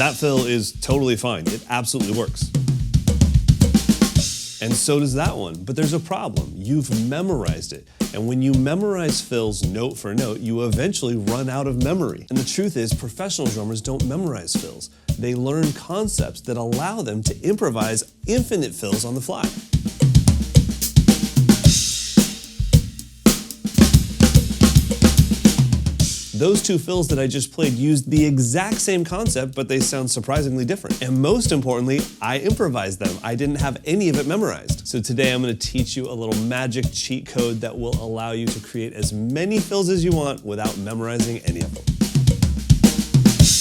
That fill is totally fine. It absolutely works. And so does that one, but there's a problem. You've memorized it. And when you memorize fills note for note, you eventually run out of memory. And the truth is, professional drummers don't memorize fills. They learn concepts that allow them to improvise infinite fills on the fly. Those two fills that I just played used the exact same concept, but they sound surprisingly different. And most importantly, I improvised them. I didn't have any of it memorized. So today I'm going to teach you a little magic cheat code that will allow you to create as many fills as you want without memorizing any of them.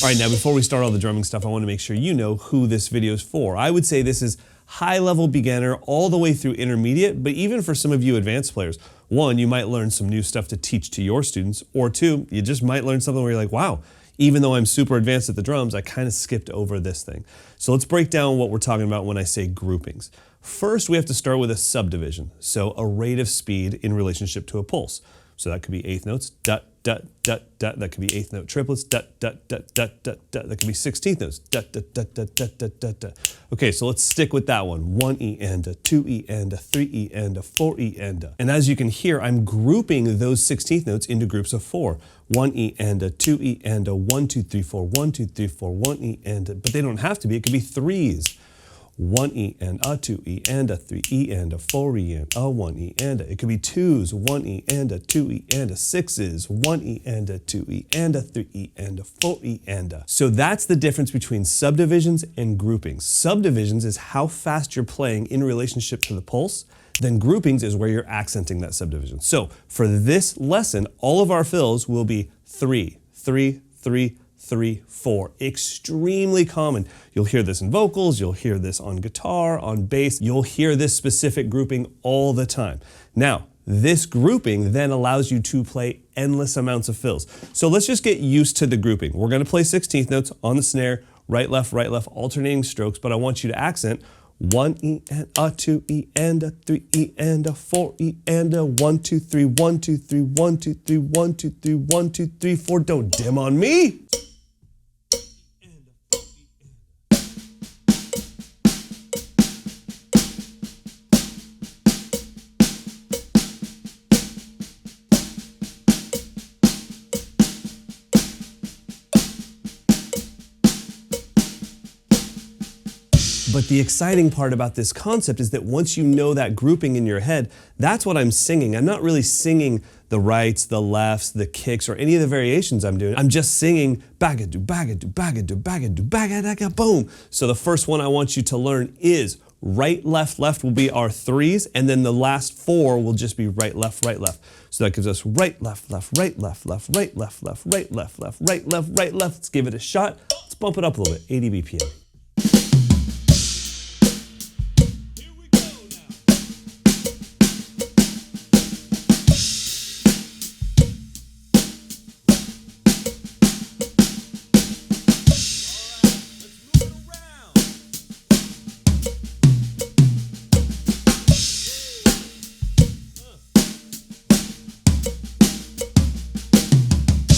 All right, now before we start all the drumming stuff, I want to make sure you know who this video is for. I would say this is high-level beginner all the way through intermediate, but even for some of you advanced players. One, you might learn some new stuff to teach to your students, or two, you just might learn something where you're like, wow, even though I'm super advanced at the drums, I kind of skipped over this thing. So let's break down what we're talking about when I say groupings. First, we have to start with a subdivision, so a rate of speed in relationship to a pulse. So that could be eighth notes, dot, dot, dot, dot. That could be eighth note triplets, dot, dot, dot, dot, dot, dot. That could be 16th notes, dot, dot, dot, dot, dot, dot, dot, dot. Okay, so let's stick with that one. 1 E and a 2 E and a 3 E and a 4 E and a. And as you can hear, I'm grouping those 16th notes into groups of 4. 1 E and a 2 E and a 1 2 3 4 1 2 3 4 1 E and a. But they don't have to be. It could be threes. 1 E and a 2 E and a 3 E and a 4 E and a 1 E and a. It could be twos, 1 E and a 2 E and a sixes, 1 E and a 2 E and a 3 E and a 4 E and a. So that's the difference between subdivisions and groupings. Subdivisions is how fast you're playing in relationship to the pulse. Then groupings is where you're accenting that subdivision. So for this lesson, all of our fills will be 3, 3, 3, 3, 4. Extremely common. You'll hear this in vocals, you'll hear this on guitar, on bass, you'll hear this specific grouping all the time. Now, this grouping then allows you to play endless amounts of fills. So let's just get used to the grouping. We're going to play 16th notes on the snare, right, left, alternating strokes, but I want you to accent 1 E and a 2 E and a 3 E and a 4 E and a 1 2 3 1 2 3 1 2 3 1 2 3 1 2 3 4. Don't dim on me. But the exciting part about this concept is that once you know that grouping in your head, that's what I'm singing. I'm not really singing the rights, the lefts, the kicks, or any of the variations I'm doing. I'm just singing bagadu, bagadu, bagadu, bagadu, bagadaga, boom. So the first one I want you to learn is right, left will be our threes, and then the last 4 will just be right, left. So that gives us right, left, right, left, right, left, right, left, right, left, right, left. Let's give it a shot. Let's bump it up a little bit, 80 BPM.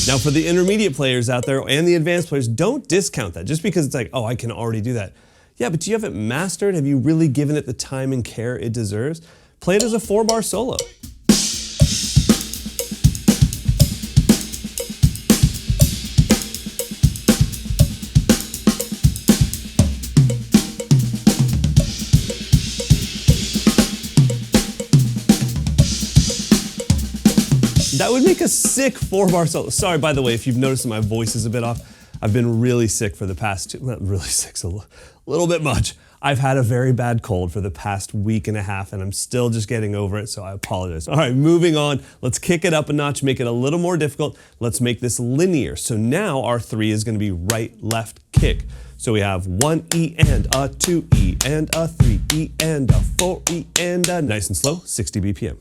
Now for the intermediate players out there and the advanced players, don't discount that just because it's like, oh, I can already do that. Yeah, but do you have it mastered? Have you really given it the time and care it deserves? Play it as a 4-bar solo. That would make a sick 4-bar solo. Sorry, by the way, if you've noticed that my voice is a bit off. I've been really sick for the past not really sick, so a little bit much. I've had a very bad cold for the past week and a half, and I'm still just getting over it, so I apologize. All right, moving on. Let's kick it up a notch, make it a little more difficult. Let's make this linear. So now our 3 is going to be right, left, kick. So we have 1 E and a 2 E and a 3 E and a 4 E and a, nice and slow, 60 BPM.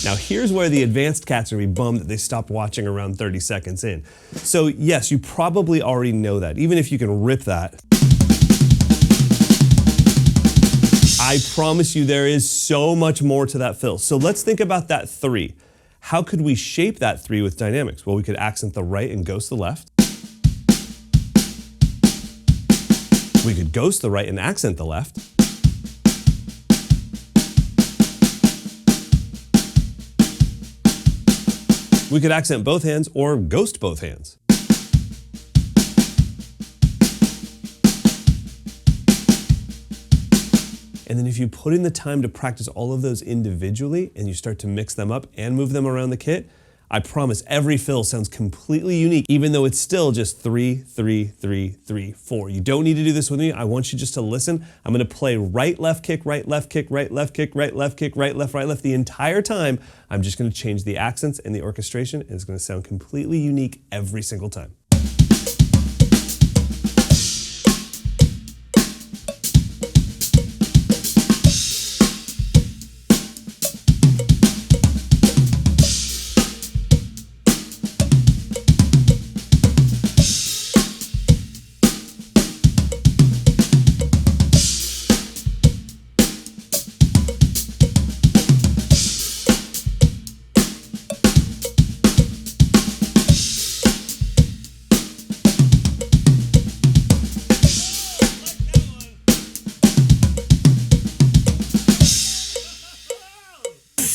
Now here's where the advanced cats are gonna be bummed that they stopped watching around 30 seconds in. So yes, you probably already know that, even if you can rip that. I promise you there is so much more to that fill. So let's think about that 3. How could we shape that 3 with dynamics? Well, we could accent the right and ghost the left. We could ghost the right and accent the left. We could accent both hands or ghost both hands. And then if you put in the time to practice all of those individually and you start to mix them up and move them around the kit, I promise every fill sounds completely unique, even though it's still just 3, 3, 3, 3, 4. You don't need to do this with me. I want you just to listen. I'm gonna play right, left kick, right, left kick, right, left kick, right, left kick, right, left the entire time. I'm just gonna change the accents and the orchestration, and it's gonna sound completely unique every single time.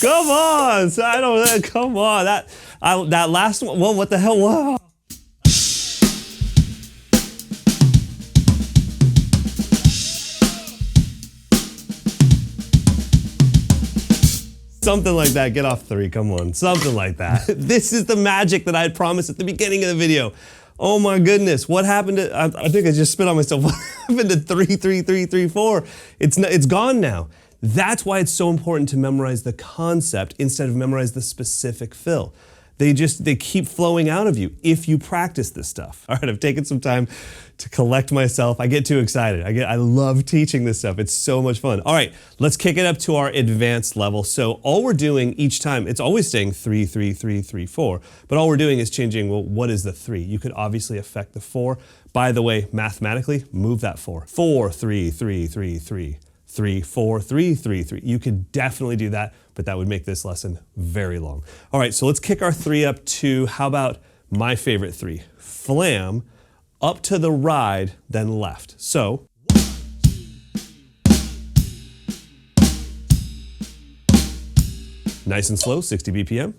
Come on, so I don't. Come on, that last one. Well, what the hell? Wow. Something like that. Get off 3. Come on, something like that. This is the magic that I had promised at the beginning of the video. Oh my goodness, what happened to? I think I just spit on myself. What happened to 3, 3, 3, 3, 4? It's gone now. That's why it's so important to memorize the concept instead of memorize the specific fill. They keep flowing out of you if you practice this stuff. All right, I've taken some time to collect myself. I get too excited. I love teaching this stuff. It's so much fun. All right, let's kick it up to our advanced level. So all we're doing each time, it's always saying 3, 3, 3, 3, 4, but all we're doing is changing, well, what is the 3? You could obviously affect the 4. By the way, mathematically, move that 4. 4, 3, 3, 3, 3. 3, 4, 3, 3, 3. You could definitely do that, but that would make this lesson very long. All right, so let's kick our 3 up to, how about my favorite 3? Flam, up to the ride, then left. So, nice and slow, 60 BPM.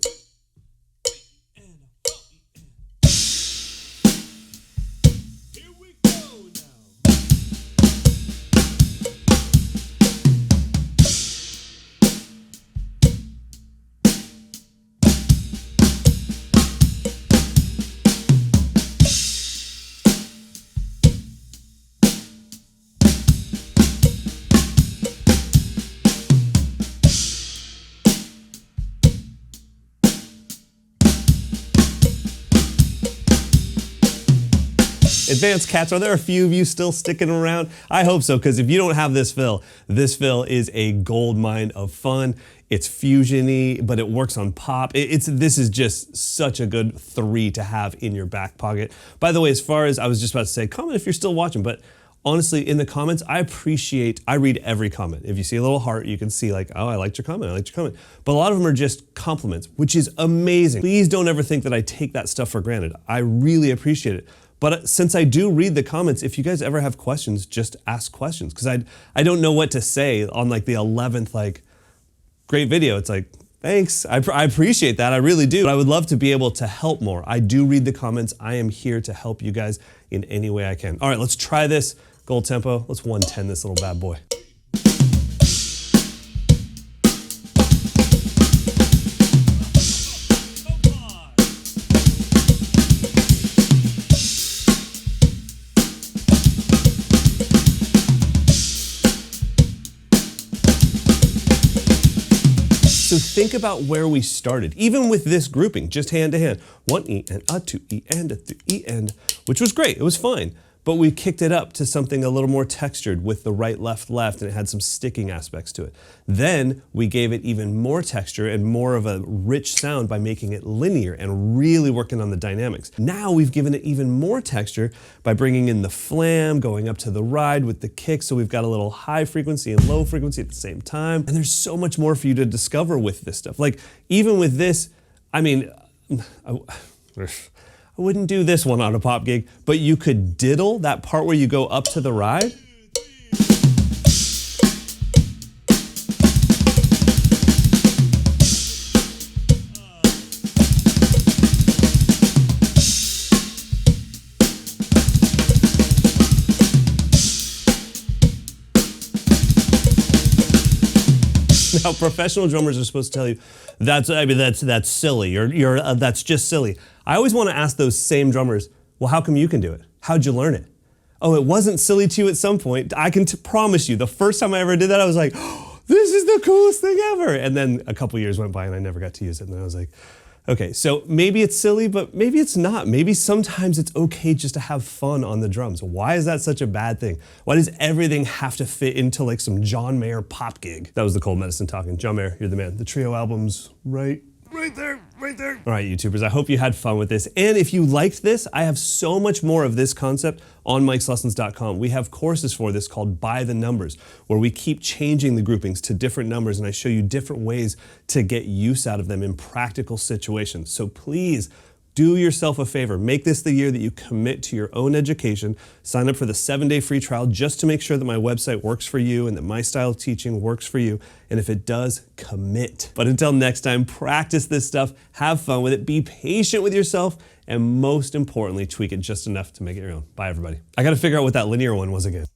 Advanced cats, are there a few of you still sticking around? I hope so, because if you don't have this fill is a gold mine of fun. It's fusion-y, but it works on pop. This is just such a good 3 to have in your back pocket. By the way, as far as I was just about to say, comment if you're still watching, but honestly, in the comments, I read every comment. If you see a little heart, you can see like, oh, I liked your comment, I liked your comment. But a lot of them are just compliments, which is amazing. Please don't ever think that I take that stuff for granted. I really appreciate it. But since I do read the comments, if you guys ever have questions, just ask questions. Because I don't know what to say on like the 11th, like, great video. It's like, thanks, I appreciate that, I really do. But I would love to be able to help more. I do read the comments. I am here to help you guys in any way I can. All right, let's try this gold tempo. Let's 110 this little bad boy. So think about where we started, even with this grouping, just hand to hand. 1 E and a 2 E and a 3 E and, which was great, it was fine. but we kicked it up to something a little more textured with the right, left, left, and it had some sticking aspects to it. Then we gave it even more texture and more of a rich sound by making it linear and really working on the dynamics. Now we've given it even more texture by bringing in the flam, going up to the ride with the kick, so we've got a little high frequency and low frequency at the same time. And there's so much more for you to discover with this stuff. Like, even with this, I mean, I wouldn't do this one on a pop gig, but you could diddle that part where you go up to the ride. Now, professional drummers are supposed to tell you, that's silly, or that's just silly. I always want to ask those same drummers, well, how come you can do it? How'd you learn it? Oh, it wasn't silly to you at some point. I can promise you, the first time I ever did that, I was like, oh, this is the coolest thing ever. And then a couple years went by and I never got to use it. And then I was like, okay, so maybe it's silly, but maybe it's not. Maybe sometimes it's okay just to have fun on the drums. Why is that such a bad thing? Why does everything have to fit into like some John Mayer pop gig? That was the Cold Medicine talking. John Mayer, you're the man. The trio album's right there, right there. All right, YouTubers, I hope you had fun with this. And if you liked this, I have so much more of this concept on Mikeslessons.com. We have courses for this called By the Numbers, where we keep changing the groupings to different numbers, and I show you different ways to get use out of them in practical situations. So please, do yourself a favor. Make this the year that you commit to your own education. Sign up for the 7-day free trial just to make sure that my website works for you and that my style of teaching works for you. And if it does, commit. But until next time, practice this stuff, have fun with it, be patient with yourself, and most importantly, tweak it just enough to make it your own. Bye, everybody. I gotta figure out what that linear one was again.